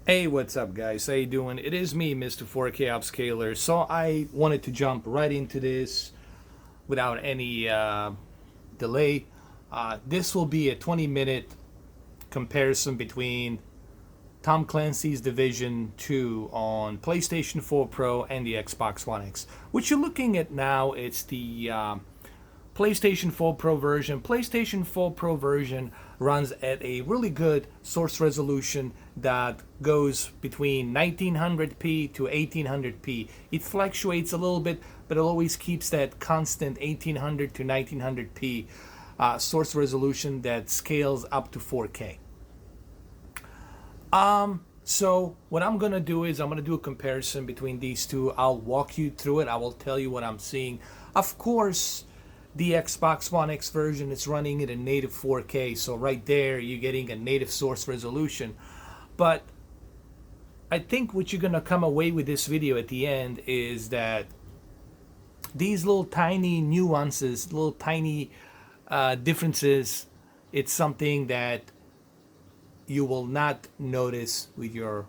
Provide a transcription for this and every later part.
Hey, what's up, guys? How you doing? It is me, Mr. 4K Upscaler. So I wanted to jump right into this without any delay. This will be a 20-minute comparison between Tom Clancy's Division 2 on PlayStation 4 Pro and the Xbox One X. What you're looking at now, it's the PlayStation 4 Pro version. PlayStation 4 Pro version runs at a really good source resolution that goes between 1900p to 1800p. It fluctuates a little bit, but it always keeps that constant 1800 to 1900p source resolution that scales up to 4K. So what I'm gonna do is I'm gonna do a comparison between these two. I'll walk you through it. I will tell you what I'm seeing. Of course, the Xbox One X version is running at a native 4K, so right there you're getting a native source resolution. But I think what you're gonna come away with this video at the end is that these little tiny nuances, little tiny differences, it's something that you will not notice with your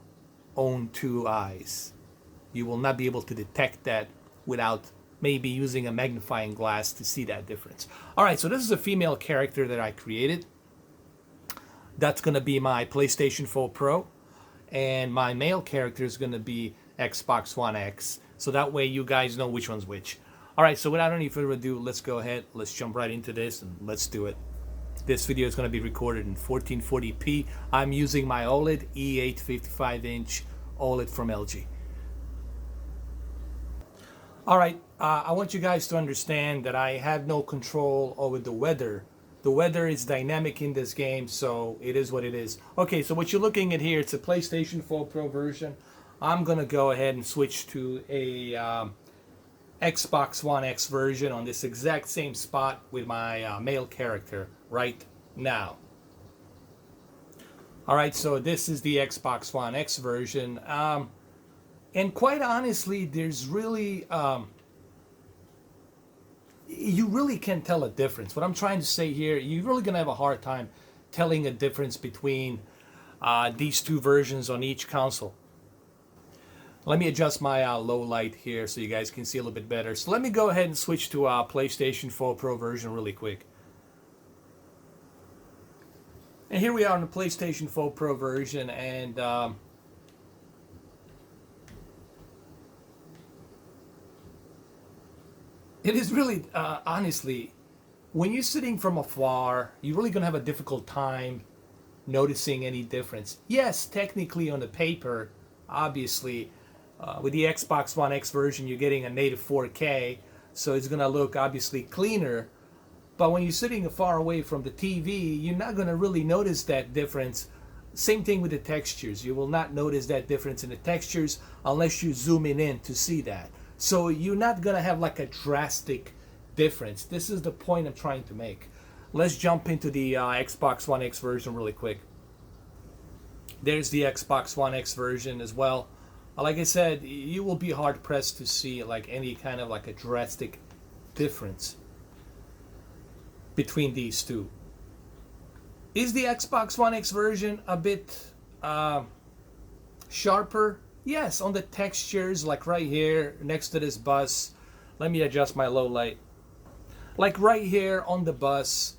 own two eyes. You will not be able to detect that without maybe using a magnifying glass to see that difference. All right, so this is a female character that I created. That's going to be my PlayStation 4 Pro, and my male character is going to be Xbox One X. So that way you guys know which one's which. All right, so without any further ado, let's go ahead. Let's jump right into this and let's do it. This video is going to be recorded in 1440p. I'm using my Oled E8 55-inch OLED from LG. All right, I want you guys to understand that I have no control over the weather. The weather is dynamic in this game, so it is what it is. Okay, so what you're looking at here, it's a PlayStation 4 Pro version. I'm going to go ahead and switch to a Xbox One X version on this exact same spot with my male character right now. All right, so this is the Xbox One X version. And quite honestly, there's really, you really can't tell a difference. What I'm trying to say here, you're really going to have a hard time telling a difference between these two versions on each console. Let me adjust my low light here so you guys can see a little bit better. So let me go ahead and switch to PlayStation 4 Pro version really quick. And here we are on the PlayStation 4 Pro version, and it is really, honestly, when you're sitting from afar, you're really going to have a difficult time noticing any difference. Yes, technically on the paper, obviously, with the Xbox One X version, you're getting a native 4K, so it's going to look obviously cleaner. But when you're sitting far away from the TV, you're not going to really notice that difference. Same thing with the textures. You will not notice that difference in the textures unless you zoom in to see that. So you're not going to have like a drastic difference. This is the point I'm trying to make. Let's jump into the Xbox One X version really quick. There's the Xbox One X version as well. Like I said, you will be hard pressed to see like any kind of like a drastic difference between these two. Is the Xbox One X version a bit sharper? Yes, on the textures, like right here next to this bus. Let me adjust my low light. Like right here on the bus,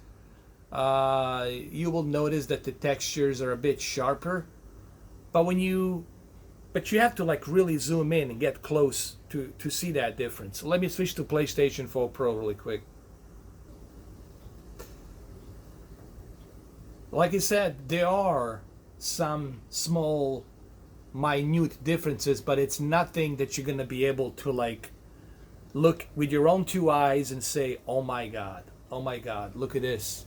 you will notice that the textures are a bit sharper. But you have to like really zoom in and get close to see that difference. So let me switch to PlayStation 4 Pro really quick. Like I said, there are some small, minute differences, but it's nothing that you're going to be able to like look with your own two eyes and say, oh my God, look at this.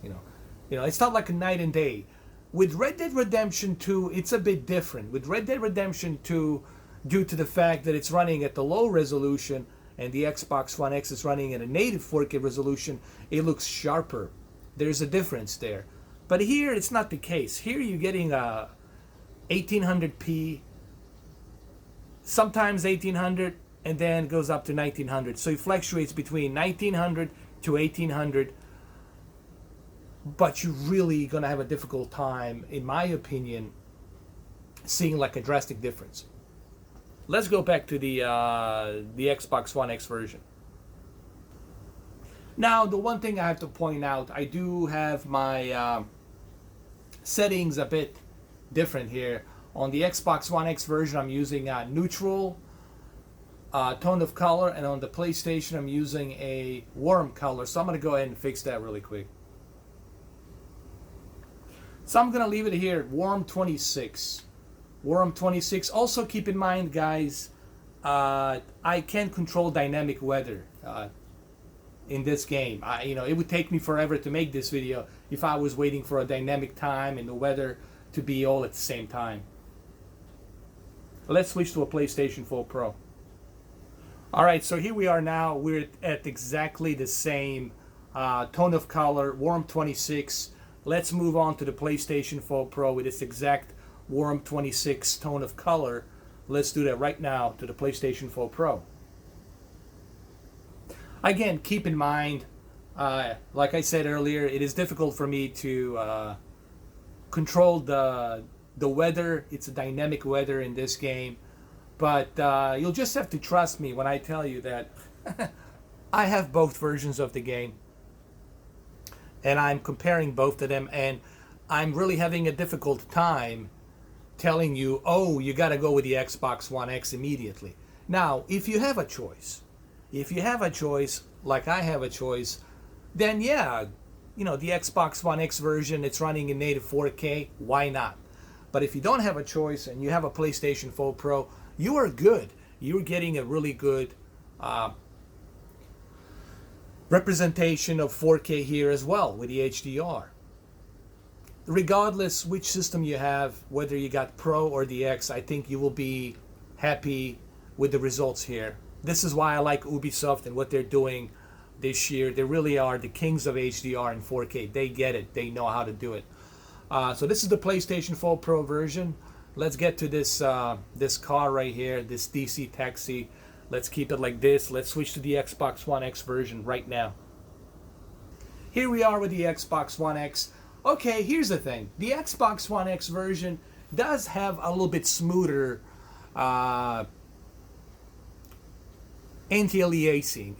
It's not like a night and day. With Red Dead Redemption 2, it's a bit different. With Red Dead Redemption 2, due to the fact that it's running at the low resolution and the Xbox One X is running at a native 4K resolution, it looks sharper. There's a difference there. But here, it's not the case. Here, you're getting a 1800p, sometimes 1800, and then it goes up to 1900. So it fluctuates between 1900 to 1800. But you're really going to have a difficult time, in my opinion, seeing like a drastic difference. Let's go back to the Xbox One X version. Now, the one thing I have to point out, I do have my settings a bit different here. On the Xbox One X version, I'm using neutral tone of color, and on the PlayStation, I'm using a warm color. So I'm going to go ahead and fix that really quick. So I'm going to leave it here at warm 26. Warm 26. Also keep in mind, guys, I can control dynamic weather in this game. It would take me forever to make this video if I was waiting for a dynamic time and the weather to be all at the same time. Let's switch to a PlayStation 4 Pro. Alright, so here we are now. We're at exactly the same tone of color, warm 26. Let's move on to the PlayStation 4 Pro with its exact warm 26 tone of color. Let's do that right now to the PlayStation 4 Pro. Again, keep in mind, like I said earlier, it is difficult for me to control the weather. It's a dynamic weather in this game, but you'll just have to trust me when I tell you that I have both versions of the game, and I'm comparing both of them, and I'm really having a difficult time telling you, oh, you got to go with the Xbox One X immediately. Now, if you have a choice, like I have a choice, then yeah, the Xbox One X version, it's running in native 4K, why not? But if you don't have a choice and you have a PlayStation 4 Pro, you are good. You're getting a really good representation of 4K here as well with the HDR. Regardless which system you have, whether you got Pro or the X, I think you will be happy with the results here. This is why I like Ubisoft and what they're doing this year. They really are the kings of HDR and 4K. They get it. They know how to do it. So this is the PlayStation 4 Pro version. Let's get to this this car right here, this DC taxi. Let's keep it like this. Let's switch to the Xbox One X version right now. Here we are with the Xbox One X. Okay, here's the thing. The Xbox One X version does have a little bit smoother anti-aliasing.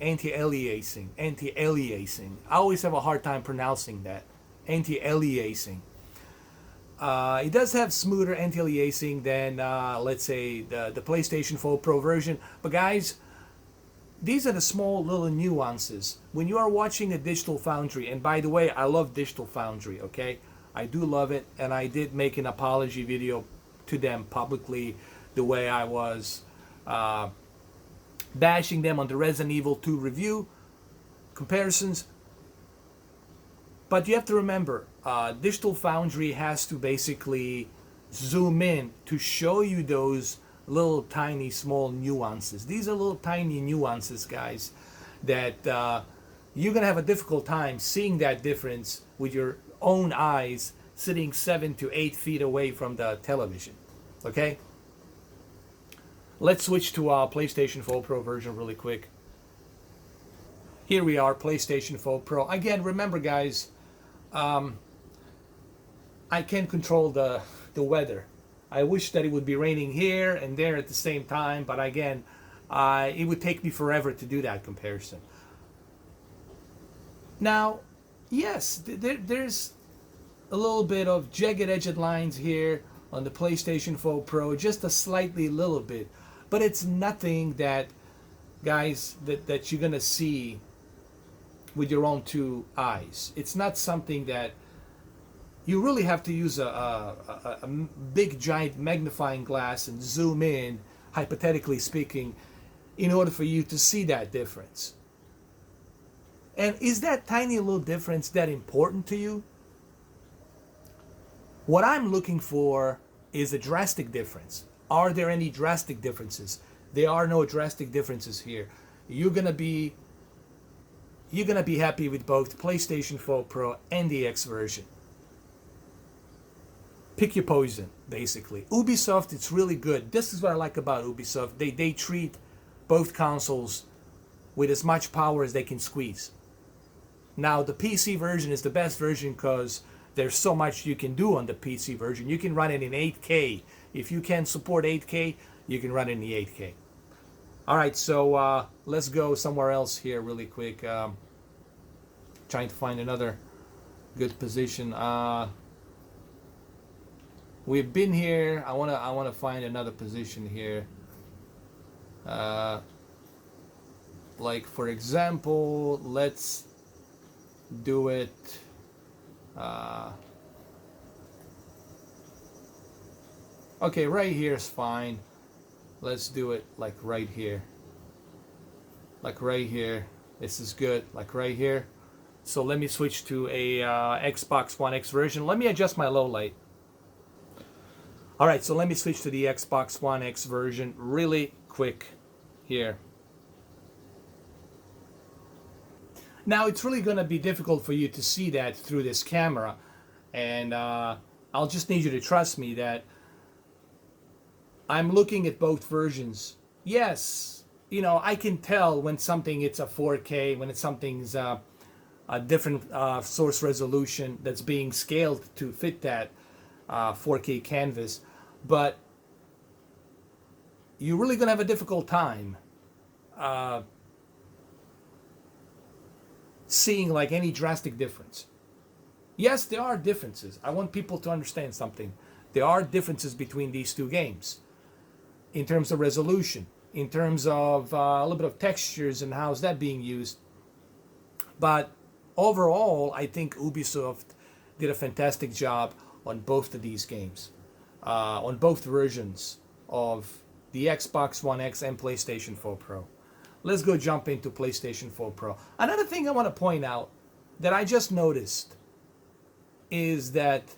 I always have a hard time pronouncing that. Anti-aliasing. It does have smoother anti-aliasing than, let's say, the PlayStation 4 Pro version. But guys, these are the small little nuances. When you are watching a Digital Foundry, and by the way, I love Digital Foundry, okay? I do love it, and I did make an apology video to them publicly the way I was bashing them on the Resident Evil 2 review comparisons. But you have to remember, Digital Foundry has to basically zoom in to show you those little tiny small nuances. These are little tiny nuances, guys, that you're going to have a difficult time seeing that difference with your own eyes sitting 7 to 8 feet away from the television. Okay? Let's switch to our PlayStation 4 Pro version really quick. Here we are, PlayStation 4 Pro. Again, remember, guys, I can control the weather. I wish that it would be raining here and there at the same time, but again, it would take me forever to do that comparison. Now, yes, there's a little bit of jagged edged lines here on the PlayStation 4 Pro, just a slightly little bit, but it's nothing that, guys, that you're gonna see with your own two eyes. It's not something that you really have to use a big giant magnifying glass and zoom in, hypothetically speaking, in order for you to see that difference. And is that tiny little difference that important to you? What I'm looking for is a drastic difference. Are there any drastic differences? There are no drastic differences here. You're gonna be happy with both PlayStation 4 Pro and the X version. Pick your poison, basically. Ubisoft, it's really good. This is what I like about Ubisoft. They treat both consoles with as much power as they can squeeze. Now, the PC version is the best version because there's so much you can do on the PC version. You can run it in 8K. If you can support 8K, you can run it in the 8K. All right, so let's go somewhere else here really quick. Trying to find another good position. We've been here. I wanna find another position here. Like for example, let's do it. Okay, right here is fine. Let's do it like right here. Like right here. This is good. Like right here. So let me switch to a Xbox One X version. Let me adjust my low light. All right, so let me switch to the Xbox One X version really quick here. Now it's really going to be difficult for you to see that through this camera, and I'll just need you to trust me that I'm looking at both versions. Yes, you know, I can tell when something it's a 4K, when it's something's a different source resolution that's being scaled to fit that 4K canvas, but you're really going to have a difficult time seeing like any drastic difference. Yes, there are differences. I want people to understand something. There are differences between these two games in terms of resolution, in terms of a little bit of textures and how's that being used. But overall, I think Ubisoft did a fantastic job on both of these games, on both versions of the Xbox One X and PlayStation 4 Pro. Let's go jump into PlayStation 4 Pro. Another thing I want to point out that I just noticed is that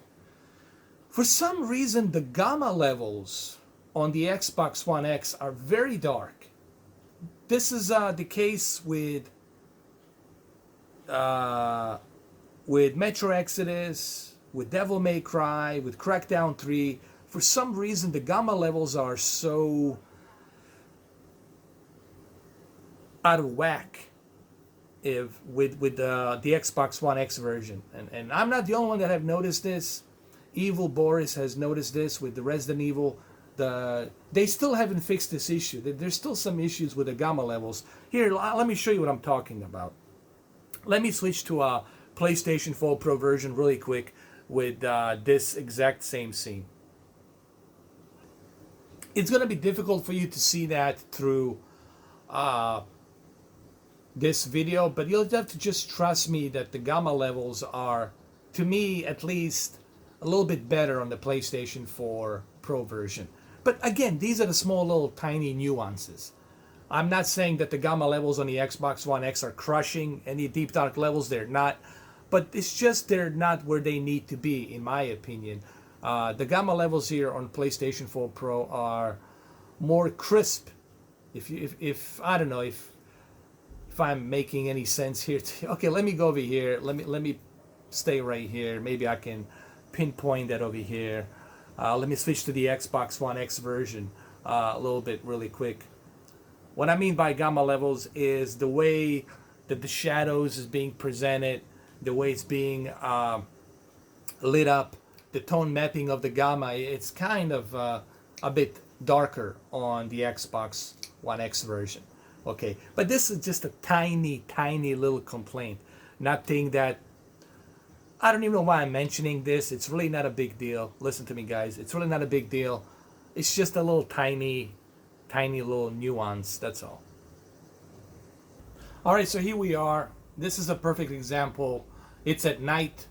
for some reason the gamma levels on the Xbox One X are very dark. This is the case with Metro Exodus, with Devil May Cry, with Crackdown 3. For some reason the gamma levels are so out of whack with the Xbox One X version, and I'm not the only one that have noticed this. Evil Boris has noticed this with the Resident Evil. They still haven't fixed this issue. There's still some issues with the gamma levels. Here, let me show you what I'm talking about. Let me switch to a PlayStation 4 Pro version really quick with this exact same scene. It's going to be difficult for you to see that through this video, but you'll have to just trust me that the gamma levels are, to me at least, a little bit better on the PlayStation 4 Pro version. But again, these are the small little tiny nuances. I'm not saying that the gamma levels on the Xbox One X are crushing any deep dark levels. They're not, but it's just they're not where they need to be, in my opinion. The gamma levels here on PlayStation 4 Pro are more crisp. If I don't know if I'm making any sense here. Okay, let me go over here. Let me stay right here. Maybe I can pinpoint that over here. Let me switch to the Xbox One X version a little bit really quick. What I mean by gamma levels is the way that the shadows is being presented, the way it's being lit up, the tone mapping of the gamma. It's kind of a bit darker on the Xbox One X version. Okay, but this is just a tiny little complaint. Nothing that, I don't even know why I'm mentioning this. It's really not a big deal. Listen to me, guys. It's really not a big deal. It's just a little tiny little nuance, that's all. All right, so here we are. This is a perfect example. It's at night,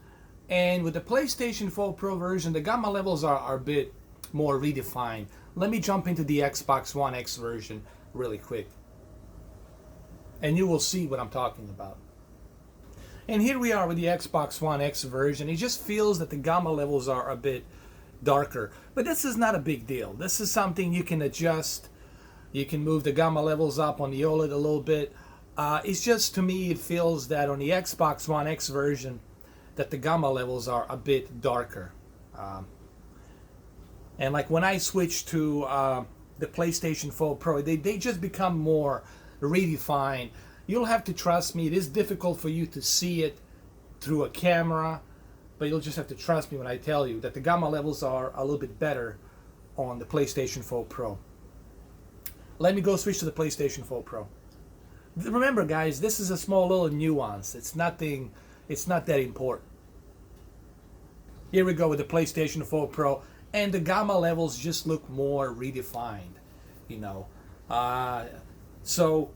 and with the PlayStation 4 Pro version, the gamma levels are a bit more redefined. Let me jump into the Xbox One X version really quick, and you will see what I'm talking about. And here we are with the Xbox One X version. It just feels that the gamma levels are a bit darker, but this is not a big deal. This is something you can adjust. You can move the gamma levels up on the OLED a little bit. It's just, to me, it feels that on the Xbox One X version that the gamma levels are a bit darker. And like when I switch to the PlayStation 4 Pro, they just become more redefined. You'll have to trust me. It is difficult for you to see it through a camera, but you'll just have to trust me when I tell you that the gamma levels are a little bit better on the PlayStation 4 Pro. Let me go switch to the PlayStation 4 Pro. Remember, guys, this is a small little nuance. It's not that important. Here we go with the PlayStation 4 Pro, and the gamma levels just look more redefined, you know. So,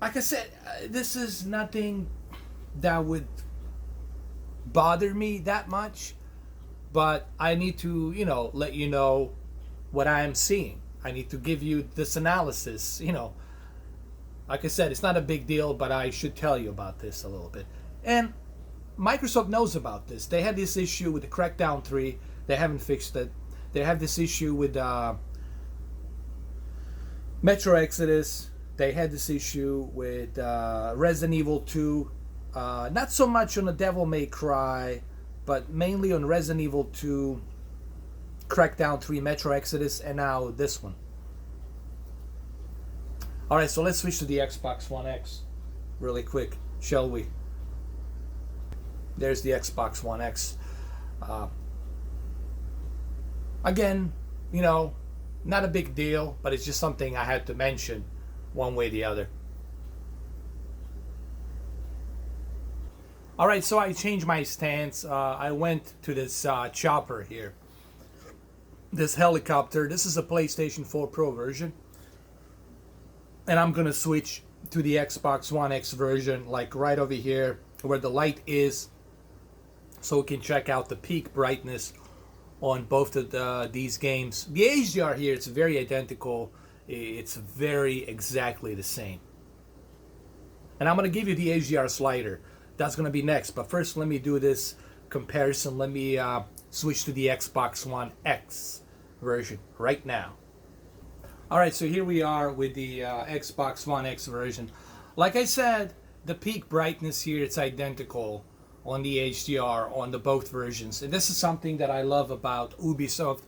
like I said, this is nothing that would bother me that much, but I need to, you know, let you know what I am seeing. I need to give you this analysis, you know. Like I said, it's not a big deal, but I should tell you about this a little bit. And Microsoft knows about this. They had this issue with the Crackdown 3. They haven't fixed it. They have this issue with Metro Exodus. They had this issue with Resident Evil 2. Not so much on the Devil May Cry, but mainly on Resident Evil 2, Crackdown 3, Metro Exodus, and now this one. Alright, so let's switch to the Xbox One X really quick, shall we? There's the Xbox One X. Again, you know, not a big deal, but it's just something I had to mention one way or the other. Alright, so I changed my stance. I went to this chopper here. This helicopter. This is a PlayStation 4 Pro version. And I'm going to switch to the Xbox One X version, like right over here where the light is, so we can check out the peak brightness on both of these games. The HDR here, it's very identical. It's very exactly the same. And I'm going to give you the HDR slider. That's going to be next. But first, let me do this comparison. Let me switch to the Xbox One X version right now. Alright, so here we are with the Xbox One X version. Like I said, the peak brightness here, it's identical on the HDR on the both versions. And this is something that I love about Ubisoft.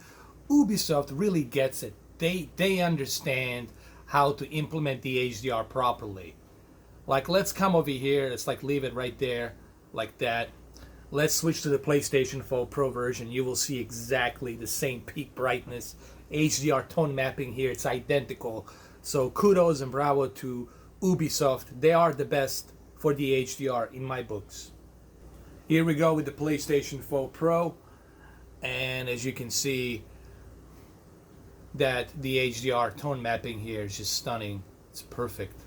Ubisoft really gets it. They understand how to implement the HDR properly. Like, let's come over here. Let's like leave it right there like that. Let's switch to the PlayStation 4 Pro version. You will see exactly the same peak brightness. HDR tone mapping here, it's identical. So kudos and bravo to Ubisoft. They are the best for the HDR in my books. Here we go with the PlayStation 4 Pro, and as you can see that the HDR tone mapping here is just stunning. It's perfect.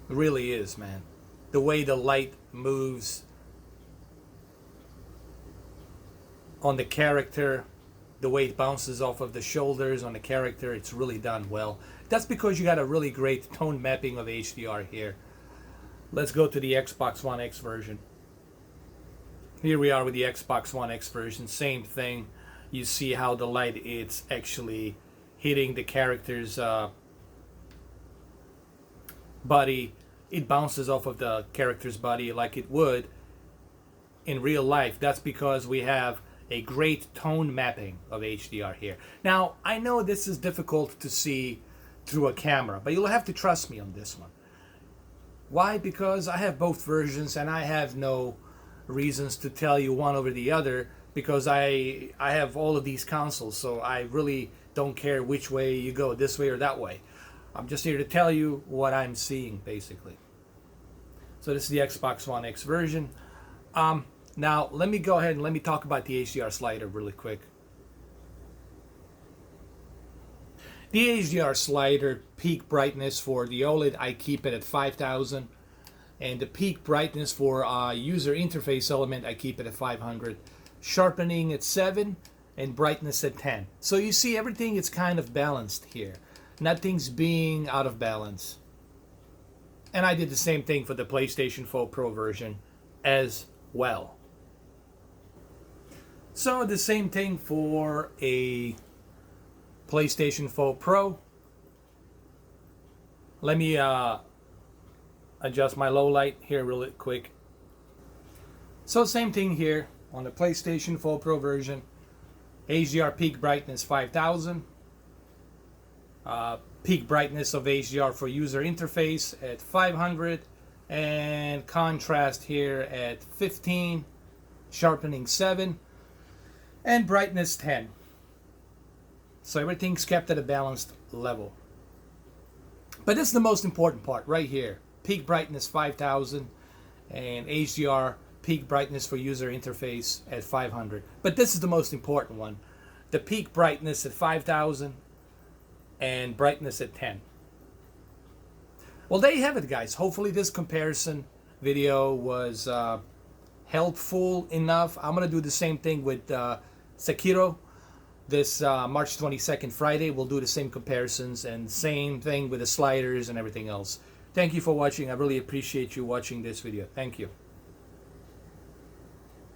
It really is, man. The way the light moves on the character, the way it bounces off of the shoulders on the character, it's really done well. That's because you got a really great tone mapping of HDR here. Let's go to the Xbox One X version. Here we are with the Xbox One X version. Same thing. You see how the light it's actually hitting the character's body. It bounces off of the character's body like it would in real life. That's because we have a great tone mapping of HDR here. Now, I know this is difficult to see through a camera, but you'll have to trust me on this one. Why? Because I have both versions and I have no reasons to tell you one over the other, because I have all of these consoles, so I really don't care which way you go, this way or that way. I'm just here to tell you what I'm seeing, basically. So this is the Xbox One X version. Now, let me go ahead and let me talk about the HDR slider really quick. The HDR slider peak brightness for the OLED, I keep it at 5000. And the peak brightness for user interface element, I keep it at 500. Sharpening at 7 and brightness at 10. So you see everything is kind of balanced here. Nothing's being out of balance. And I did the same thing for the PlayStation 4 Pro version as well. So the same thing for a PlayStation 4 Pro. Let me adjust my low light here really quick. So same thing here on the PlayStation 4 Pro version. HDR peak brightness 5000. Peak brightness of HDR for user interface at 500. and contrast here at 15, sharpening 7, and brightness 10. So everything's kept at a balanced level. But this is the most important part right here. Peak brightness 5000 and HDR peak brightness for user interface at 500. But this is the most important one. The peak brightness at 5000 and brightness at 10. Well, there you have it, guys. Hopefully this comparison video was helpful enough. I'm going to do the same thing with Sekiro. This March 22nd Friday, we'll do the same comparisons and same thing with the sliders and everything else. Thank you for watching. I really appreciate you watching this video. Thank you.